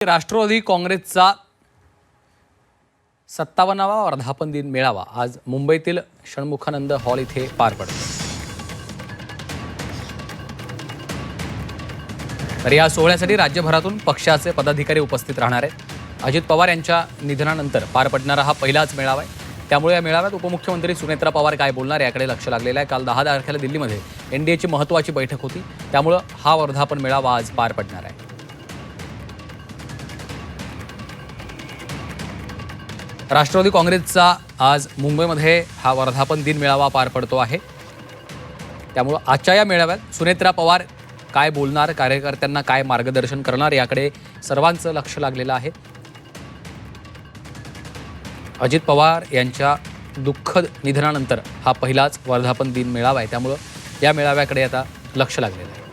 राष्ट्रवादी काँग्रेसचा 57वा वर्धापन दिन मेळावा आज मुंबईतील षण्मुखानंद हॉल इथे पार पडला। तर या सोहळ्यासाठी राज्यभरातून पक्षाचे पदाधिकारी उपस्थित राहणार आहेत। अजित पवार यांच्या निधनानंतर पार पडणारा हा पहिलाच मेळावा आहे। त्यामुळे या मेळाव्यात उपमुख्यमंत्री सुनेत्रा पवार काय बोलणार याकडे लक्ष लागलेलं आहे। काल 10 तारखेला दिल्लीमध्ये एनडीएची महत्त्वाची बैठक होती, त्यामुळे हा वर्धापन मेळावा आज पार पडणार आहे। राष्ट्रवादी काँग्रेसचा आज मुंबईमध्ये हा वर्धापन दिन मेळावा पार पडतो आहे। त्यामुळे आजच्या या मेळाव्यात सुनेत्रा पवार काय बोलणार, कार्यकर्त्यांना काय मार्गदर्शन करणार याकडे सर्वांचं लक्ष लागलेलं आहे। अजित पवार यांच्या दुःखद निधनानंतर हा पहिलाच वर्धापन दिन मेळावा आहे, त्यामुळे या मेळाव्याकडे आता लक्ष लागलेलं आहे।